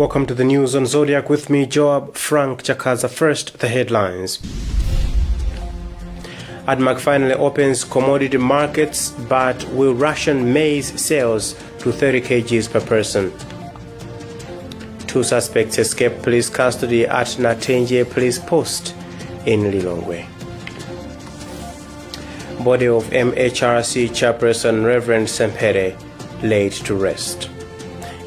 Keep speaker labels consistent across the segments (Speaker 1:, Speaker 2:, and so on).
Speaker 1: Welcome to the news on Zodiac with me, Joab Frank Chakaza. First, the headlines. ADMAC finally opens commodity markets but will ration maize sales to 30 kgs per person. 2 suspects escape police custody at Natenje police post in Lilongwe. Body of MHRC chairperson Reverend Sempere laid to rest.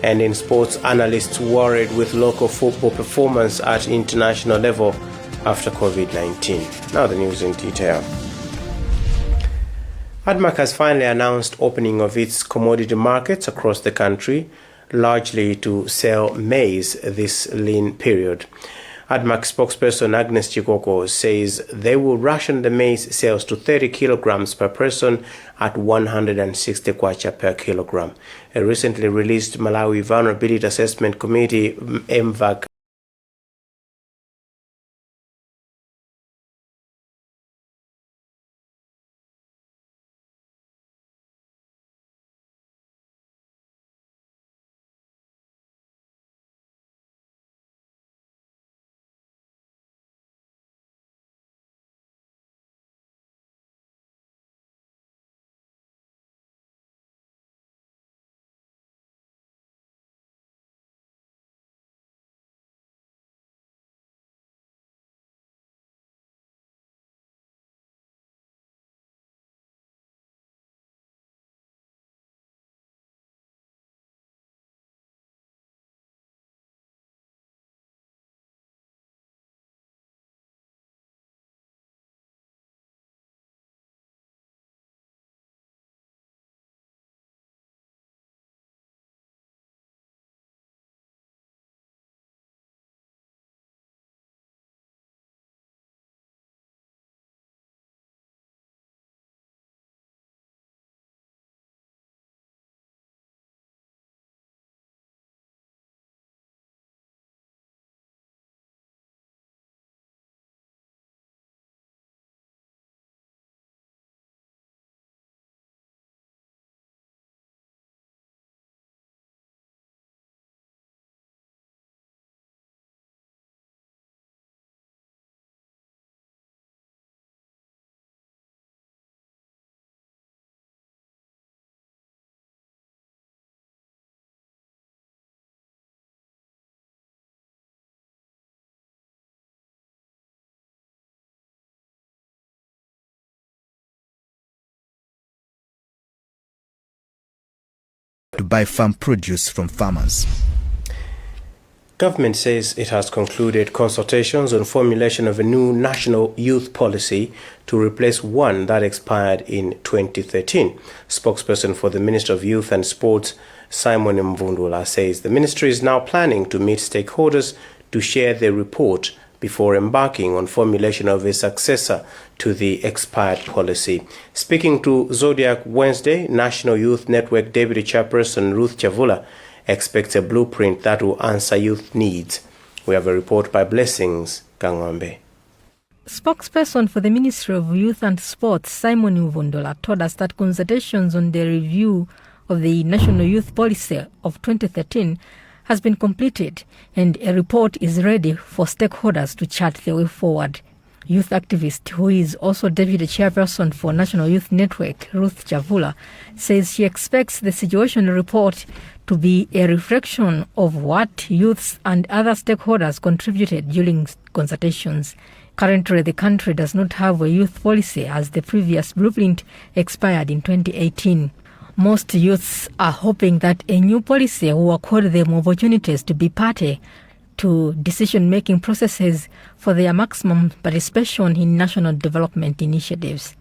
Speaker 1: And in sports, analysts worried with local football performance at international level after COVID-19. Now the news in detail. ADMAC has finally announced opening of its commodity markets across the country, largely to sell maize this lean period. ADMAC spokesperson Agnes Chikoko says they will ration the maize sales to 30 kilograms per person at 160 kwacha per kilogram. A recently released Malawi Vulnerability Assessment Committee MVAC
Speaker 2: to buy farm produce from farmers.
Speaker 1: Government says it has concluded consultations on formulation of a new national youth policy to replace one that expired in 2013. Spokesperson for the Ministry of Youth and Sports, Simon Mvundula, says the ministry is now planning to meet stakeholders to share their report before embarking on formulation of a successor to the expired policy. Speaking to Zodiac Wednesday, National Youth Network Deputy Chairperson Ruth Chavula expects a blueprint that will answer youth needs. We have a report by Blessings Gangwambe.
Speaker 3: Spokesperson for the Ministry of Youth and Sports, Simon Mvundula, told us that consultations on the review of the National Youth Policy of 2013 has been completed and a report is ready for stakeholders to chart the way forward. Youth activist, who is also deputy chairperson for National Youth Network, Ruth Chavula, says she expects the situation report to be a reflection of what youths and other stakeholders contributed during consultations. Currently, the country does not have a youth policy as the previous blueprint expired in 2018. Most youths are hoping that a new policy will accord them opportunities to be party to decision-making processes for their maximum participation in national development initiatives.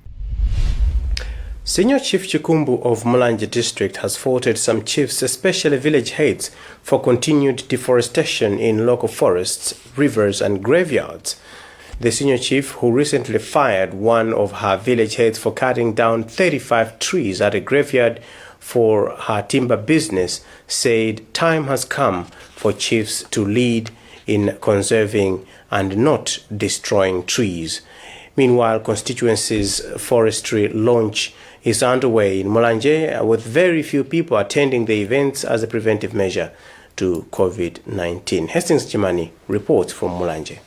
Speaker 1: Senior Chief Chikumbu of Mulanje District has faulted some chiefs, especially village heads, for continued deforestation in local forests, rivers and graveyards. The senior chief, who recently fired one of her village heads for cutting down 35 trees at a graveyard for her timber business, said time has come for chiefs to lead in conserving and not destroying trees. Meanwhile, constituency's forestry launch is underway in Mulanje, with very few people attending the events as a preventive measure. to COVID-19. Hastings Chimani reports from Mulanje.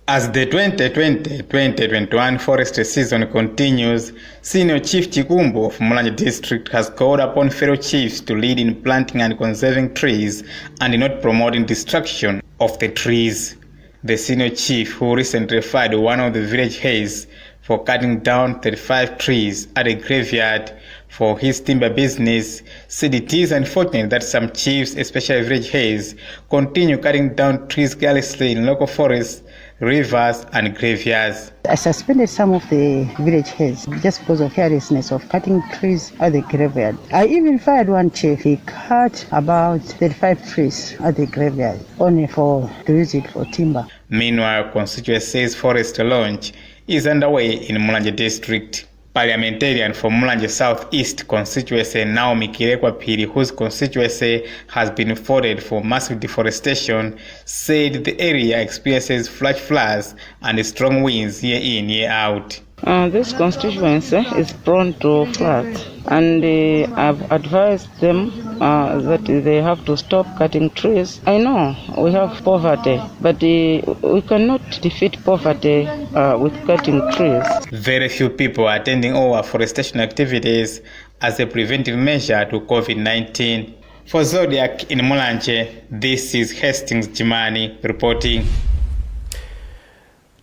Speaker 4: As the 2020-2021 forestry season continues, Senior Chief Chikumbo of Mulanje District has called upon fellow chiefs to lead in planting and conserving trees and not promoting destruction of the trees. The senior chief, who recently fired one of the village heirs for cutting down 35 trees at a graveyard for his timber business, said it is unfortunate that some chiefs, especially village heirs, continue cutting down trees carelessly in local forests, rivers and graveyards.
Speaker 5: I suspended some of the village heads just because of carelessness of cutting trees at the graveyard. I even fired one chief. He cut about 35 trees at the graveyard only to use it for timber.
Speaker 4: Meanwhile, constituency's forest launch is underway in Mulanje District. Parliamentarian for Mulanje South-East constituency Naomi Kirekwa-Piri, whose constituency has been flooded for massive deforestation, said the area experiences flash floods and strong winds year in, year out.
Speaker 5: This constituency is prone to floods, and I've advised them that they have to stop cutting trees. I know we have poverty, but we cannot defeat poverty with cutting trees.
Speaker 4: Very few people are attending all afforestation activities as a preventive measure to COVID-19. For Zodiak in Mulanje, this is Hastings Jimani reporting.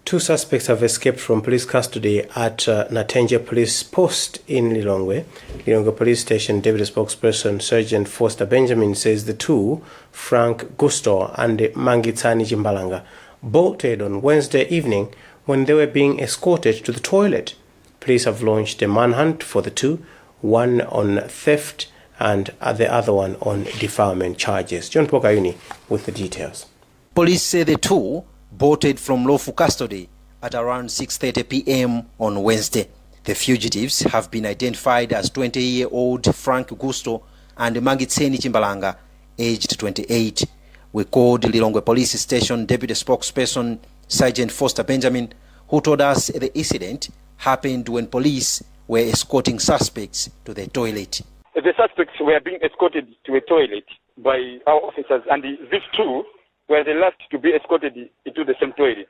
Speaker 1: 2 suspects have escaped from police custody at Natenje Police Post in Lilongwe. Lilongwe Police Station Deputy Spokesperson Sergeant Foster Benjamin says the two, Frank Gusto and Mangitsani Jimbalanga, bolted on Wednesday evening when they were being escorted to the toilet. Police have launched a manhunt for the two, one on theft and the other one on defilement charges. John Pokayuni with the details.
Speaker 6: Police say the two bolted from lawful custody at around 6:30 p.m. on Wednesday. The fugitives have been identified as 20-year-old Frank Gusto and Mangitseni Chimbalanga, aged 28. We called Lilongwe Police Station Deputy Spokesperson Sergeant Foster Benjamin, who told us the incident happened when police were escorting suspects to the toilet.
Speaker 7: The suspects were being escorted to a toilet by our officers, and these two were the last to be escorted into the same toilet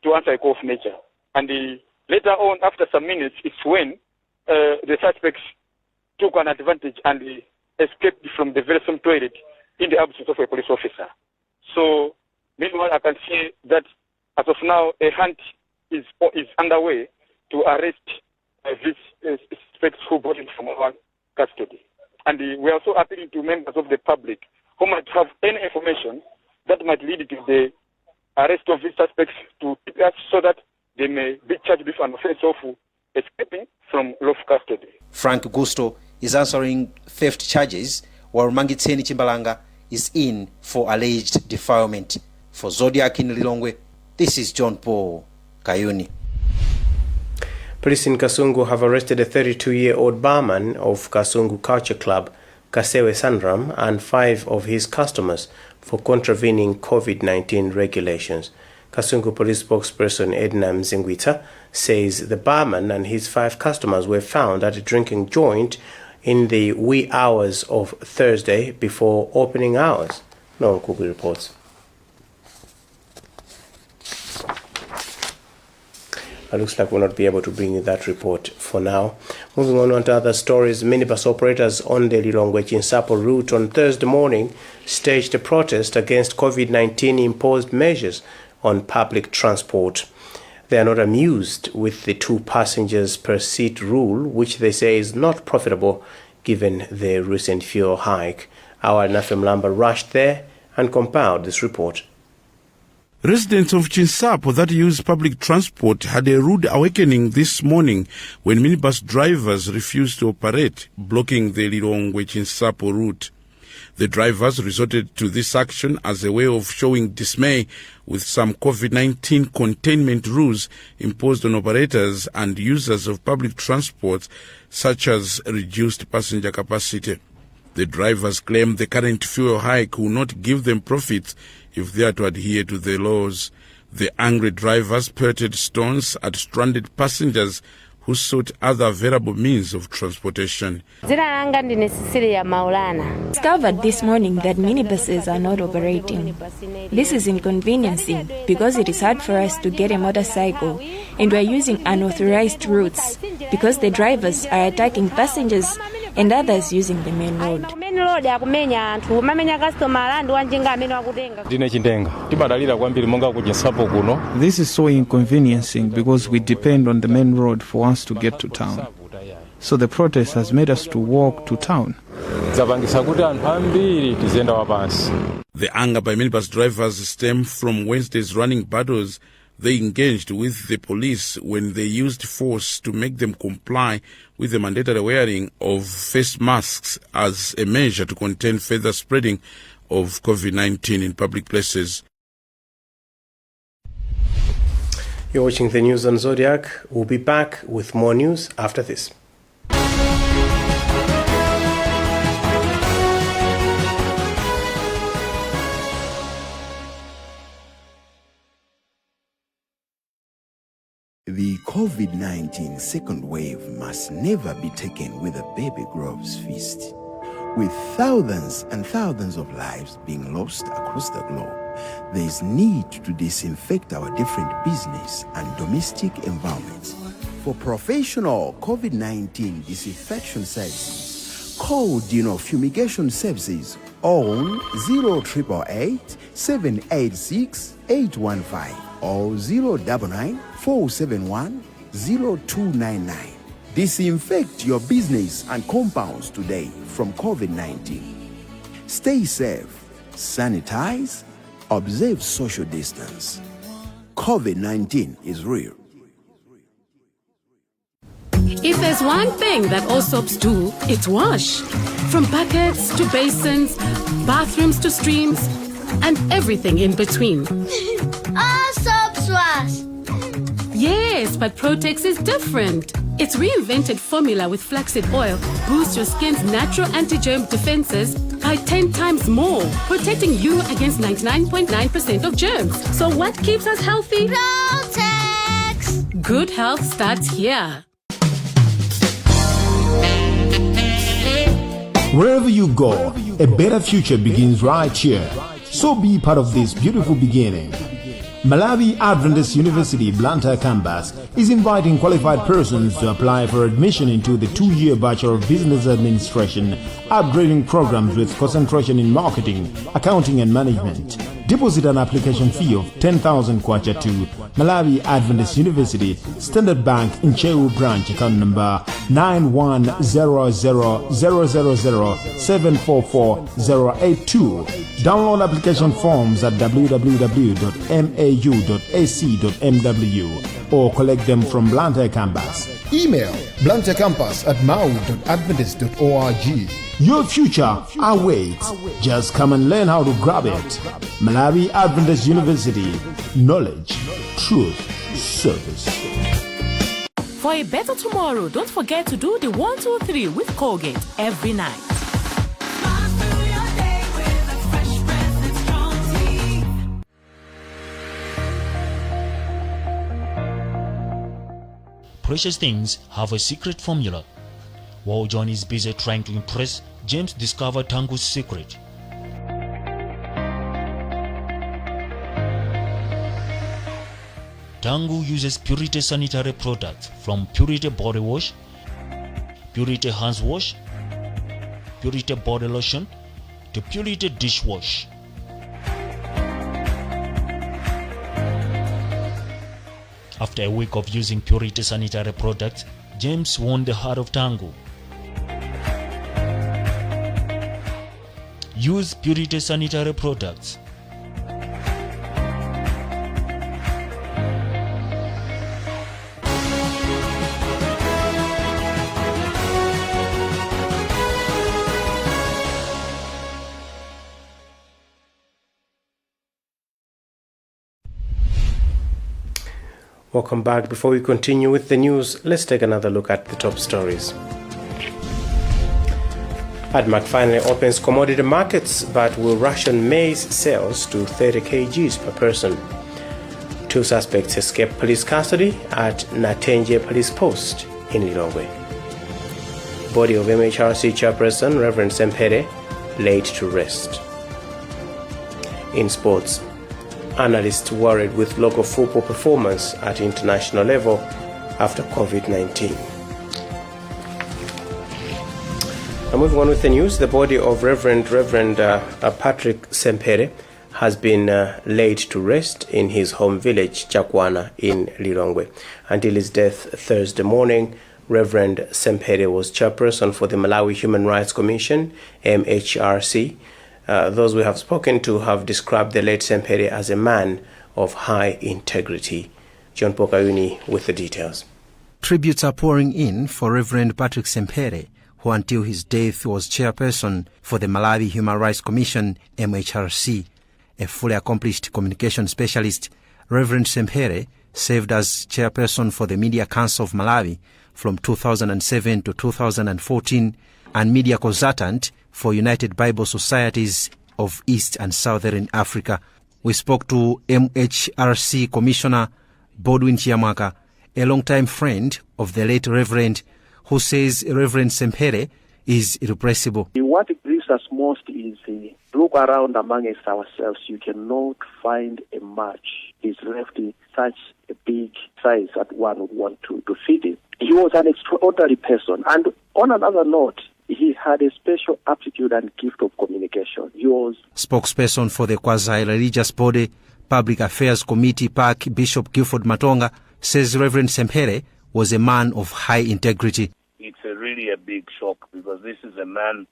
Speaker 7: to answer a call of nature. And later on, after some minutes, it's when the suspects took an advantage and escaped from the very same toilet in the absence of a police officer. So, meanwhile, I can see that as of now, a hunt is underway to arrest these suspects who brought in from our custody. And we are also appealing to members of the public who might have any information that might lead to the arrest of these suspects to keep us so that they may be charged with an offense of escaping from lawful custody.
Speaker 6: Frank Gusto is answering theft charges, while Mangitseni Chimbalanga is in for alleged defilement. For Zodiak in Lilongwe, this is John Paul Kayuni.
Speaker 1: Police in Kasungu have arrested a 32-year-old barman of Kasungu Culture Club, Kasewe Sandram, and 5 of his customers for contravening COVID-19 regulations. Kasungu Police spokesperson Edna Mzingwita says the barman and his 5 customers were found at a drinking joint in the wee hours of Thursday before opening hours. Noel Kubi reports. It looks like we'll not be able to bring you that report for now. Moving on to other stories, minibus operators on the Lilongwe-Chinsapo route on Thursday morning staged a protest against COVID-19 imposed measures on public transport. They are not amused with the 2 passengers per seat rule, which they say is not profitable given the recent fuel hike. Our Nafem Lamba rushed there and compiled this report.
Speaker 8: Residents of Chinsapo that use public transport had a rude awakening this morning when minibus drivers refused to operate, blocking the Lilongwe-Chinsapo route. The drivers resorted to this action as a way of showing dismay with some COVID-19 containment rules imposed on operators and users of public transport, such as reduced passenger capacity. The drivers claim the current fuel hike will not give them profits if they are to adhere to the laws. The angry drivers pelted stones at stranded passengers who sought other available means of transportation.
Speaker 9: Discovered this morning that minibuses are not operating. This is inconveniencing because it is hard for us to get a motorcycle, and we are using unauthorized routes because the drivers are attacking passengers and others using the main road.
Speaker 10: This is so inconveniencing because we depend on the main road for us to get to town. So the protest has made us to walk to town.
Speaker 8: The anger by minibus drivers stemmed from Wednesday's running battles they engaged with the police when they used force to make them comply with the mandatory wearing of face masks as a measure to contain further spreading of COVID-19 in public places.
Speaker 1: You're watching the news on Zodiac. We'll be back with more news after this.
Speaker 11: The COVID-19 second wave must never be taken with a baby gloves fist. With thousands and thousands of lives being lost across the globe, there is need to disinfect our different business and domestic environments. For professional COVID-19 disinfection services, call Dino Fumigation Services on 0888 786 815 or 099 471 0299. Disinfect your business and compounds today from COVID-19. Stay safe, sanitize, observe social distance. COVID-19 is real.
Speaker 12: If there's one thing that all soaps do, it's wash. From buckets to basins, bathrooms to streams, and everything in between.
Speaker 13: All soaps wash.
Speaker 12: Yes, but Protex is different. Its reinvented formula with flaxseed oil boosts your skin's natural anti-germ defenses by 10 times more, protecting you against 99.9% of germs. So what keeps us healthy?
Speaker 13: Protex!
Speaker 12: Good health starts here.
Speaker 14: Wherever you go, a better future begins right here. So be part of this beautiful beginning. Malawi Adventist University Blantyre campus is inviting qualified persons to apply for admission into the 2-year Bachelor of Business Administration upgrading programs with concentration in marketing, accounting and management. Deposit an application fee of 10,000 kwacha to Malawi Adventist University, Standard Bank in Chewu branch, account number 910000744082. Download application forms at www.mau.ac.mw or collect them from Blantyre campus.
Speaker 15: Email blantyrecampus@mau.adventist.org.
Speaker 14: Your future awaits. Just come and learn how to grab it. Malawi Adventist University. Knowledge, truth, service.
Speaker 16: For a better tomorrow, don't forget to do the 1, 2, 3 with Colgate every night.
Speaker 17: Precious things have a secret formula. While John is busy trying to impress, James discovered Tangu's secret. Tangu uses Purity sanitary products from Purity body wash, Purity hands wash, Purity body lotion to Purity dishwash. After a week of using Purity sanitary products, James won the heart of Tangu. Use Purity sanitary products.
Speaker 1: Welcome back. Before we continue with the news, let's take another look at the top stories. ADMAC finally opens commodity markets but will ration maize sales to 30 kgs per person. 2 suspects escaped police custody at Natenje police post. in Lilongwe. Body of MHRC chairperson Reverend Sempere laid to rest. In sports, analysts worried with local football performance at international level after COVID-19. Now moving on with the news, the body of Reverend Patrick Sempere has been laid to rest in his home village, Chakwana, in Lilongwe. Until his death Thursday morning, Reverend Sempere was chairperson for the Malawi Human Rights Commission, MHRC. Those we have spoken to have described the late Sempere as a man of high integrity. John Pokayuni with the details.
Speaker 6: Tributes are pouring in for Reverend Patrick Sempere, who until his death was chairperson for the Malawi Human Rights Commission, MHRC. A fully accomplished communication specialist, Reverend Sempere served as chairperson for the Media Council of Malawi from 2007 to 2014 and media consultant for United Bible Societies of East and Southern Africa. We spoke to MHRC Commissioner Bodwin Chiamwaka, a long-time friend of the late Reverend, who says Reverend Sempere is irrepressible.
Speaker 15: What grieves us most is look around amongst ourselves. You cannot find a match. He's left in such a big size that one would want to feed him. He was an extraordinary person. And on another note, he had a special aptitude and gift of communication. He was
Speaker 6: spokesperson for the quasi-religious body Public Affairs Committee PAC, Bishop Gifford Matonga, says Reverend Sempere was a man of high integrity.
Speaker 18: It's really a big shock because this is a man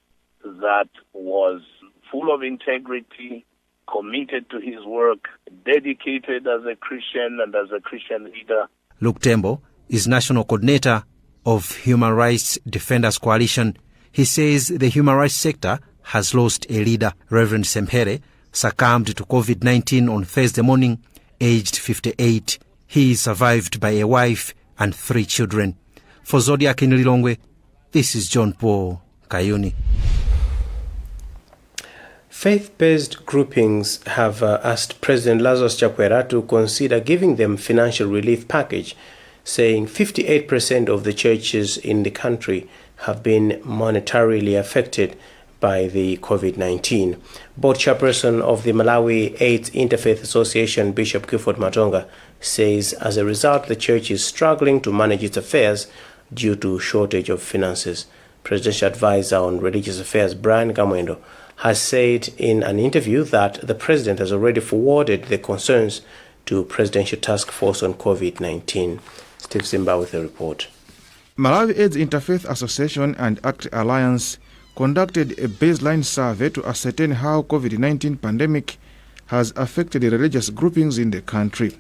Speaker 18: that was full of integrity, committed to his work, dedicated as a Christian and as a Christian leader.
Speaker 6: Luke Tembo is national coordinator of Human Rights Defenders Coalition. He says the human rights sector has lost a leader. Reverend Sempere succumbed to COVID-19 on Thursday morning, aged 58. He is survived by a wife and 3 children. For Zodiak in Lilongwe, this is John Paul Kayuni.
Speaker 1: Faith-based groupings have asked President Lazarus Chakwera to consider giving them financial relief package, saying 58% of the churches in the country have been monetarily affected by the COVID-19. Board chairperson of the Malawi AIDS Interfaith Association, Bishop Gifford Matonga, says as a result the church is struggling to manage its affairs due to shortage of finances. Presidential advisor on religious affairs Brian Gamwendo has said in an interview that the president has already forwarded the concerns to Presidential Task Force on COVID-19. Steve Simba with a report.
Speaker 10: Malawi AIDS Interfaith Association and ACT Alliance conducted a baseline survey to ascertain how COVID-19 pandemic has affected the religious groupings in the country.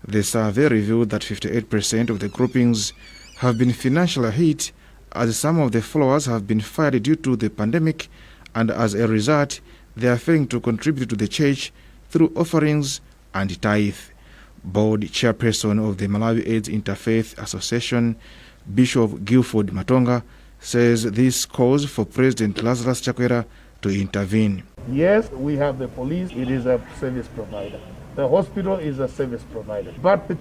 Speaker 10: The survey revealed that 58% of the groupings have been financially hit as some of the followers have been fired due to the pandemic, and as a result, they are failing to contribute to the church through offerings and tithe. Board chairperson of the Malawi AIDS Interfaith Association, Bishop Gifford Matonga, says this calls for President Lazarus Chakwera to intervene.
Speaker 19: Yes, we have the police, it is a service provider. The hospital is a service provider. But the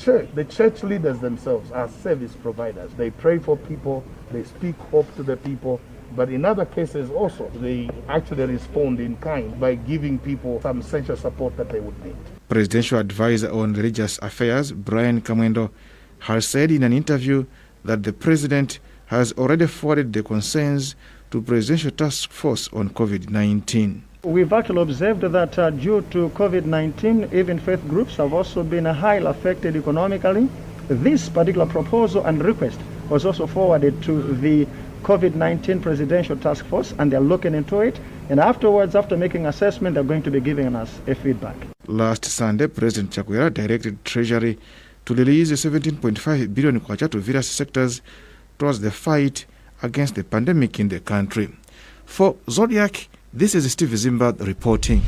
Speaker 19: church leaders themselves are service providers. They pray for people, they speak hope to the people, but in other cases also, they actually respond in kind by giving people some essential support that they would need.
Speaker 10: Presidential advisor on religious affairs, Brian Kamwendo, has said in an interview that the president has already forwarded the concerns to Presidential Task Force on COVID-19.
Speaker 20: We've actually observed that due to COVID-19, even faith groups have also been highly affected economically. This particular proposal and request was also forwarded to the COVID-19 Presidential Task Force, and they're looking into it. And afterwards, after making assessment, they're going to be giving us a feedback.
Speaker 10: Last Sunday, President Chakwera directed Treasury to release 17.5 billion kwacha to various sectors towards the fight against the pandemic in the country. For Zodiac, this is Steve Zimba reporting.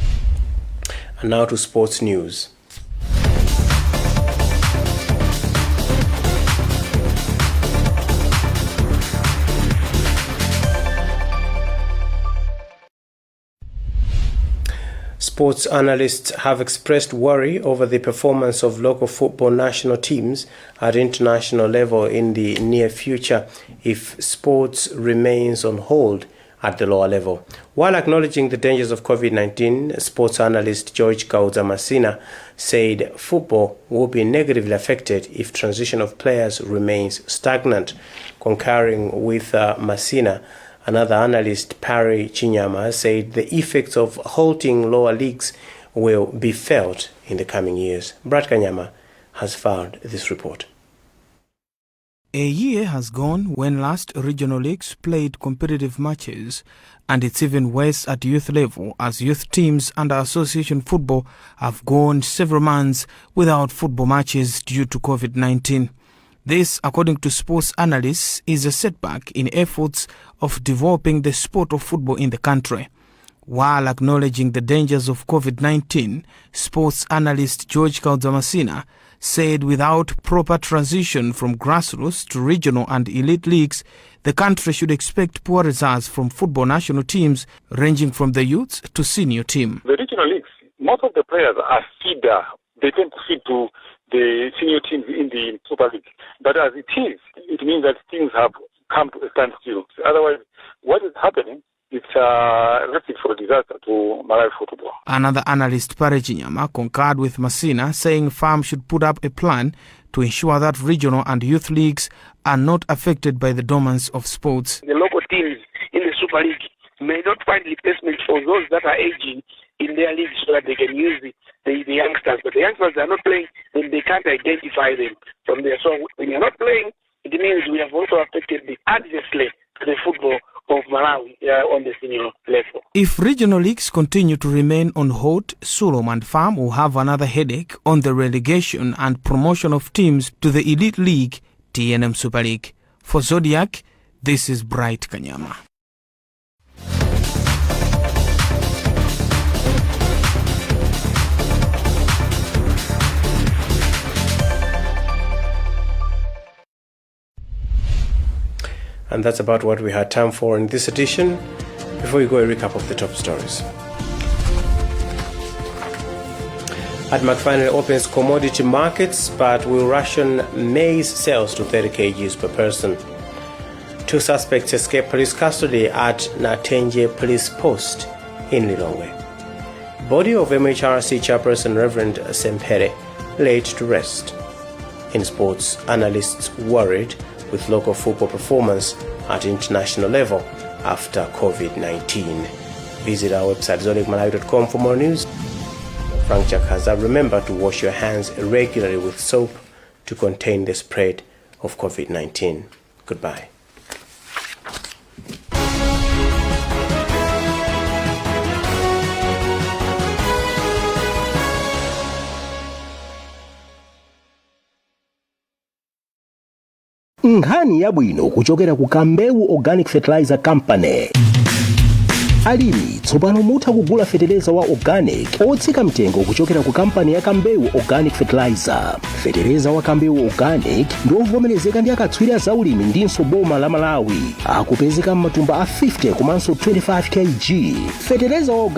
Speaker 1: And now to sports news. Sports analysts have expressed worry over the performance of local football national teams at international level in the near future if sports remains on hold at the lower level. While acknowledging the dangers of COVID-19, sports analyst George Masina said football will be negatively affected if transition of players remains stagnant. Concurring with Masina, another analyst, Parry Chinyama, said the effects of halting lower leagues will be felt in the coming years. Brad Kanyama has found this report.
Speaker 21: A year has gone when last regional leagues played competitive matches, and it's even worse at youth level as youth teams under association football have gone several months without football matches due to COVID-19. This, according to sports analysts, is a setback in efforts of developing the sport of football in the country. While acknowledging the dangers of COVID-19, sports analyst George Masina said without proper transition from grassroots to regional and elite leagues, the country should expect poor results from football national teams ranging from the youth to senior team.
Speaker 7: The regional leagues, most of the players are feeder. They tend to feed to the senior teams in the Super League. But as it is, it means that things have come to a standstill. Otherwise, what is happening, it's a recipe for disaster to Malawi football.
Speaker 21: Another analyst, Parry Chinyama, concurred with Masina, saying FAM should put up a plan to ensure that regional and youth leagues are not affected by the dormance of sports.
Speaker 22: The local teams in the Super League may not find replacement for those that are aging in their league so that they can use the youngsters. But the youngsters are not playing, then they can't identify them from there. So when you're not playing, it means we have also affected adversely the football of Malawi on the senior level. If
Speaker 21: regional leagues continue to remain on hold, Sulom and FAM will have another headache on the relegation and promotion of teams to the elite league, TNM Super League. For Zodiac, this is Bright Kanyama.
Speaker 1: And that's about what we had time for in this edition. Before we go, a recap of the top stories. ADMAC opens commodity markets but will ration maize sales to 30 kgs per person. 2 suspects escape police custody at Natenje police post in Lilongwe. Body of MHRC chairperson Reverend Sempere laid to rest. In sports, analysts worried with local football performance at international level after COVID-19. Visit our website zodiacmalawi.com for more news. Frank Chakaza, remember to wash your hands regularly with soap to contain the spread of COVID-19. Goodbye.
Speaker 23: Nkhani yabwino kuchokera ku Kambewu Organic Fertilizer Company. Alimi tsopano mutha kugula fetereza wa organic otsika mtengo kuchokera ku kampani ya Kambewu Organic Fertilizer. Fetereza wa Kambewu Organic ndio vomerezeka ndi akatswiri za ulimi ndinso boma la Malawi. Akupezeka m'matumba a 50 komanso 25 kg. Fetereza wa organic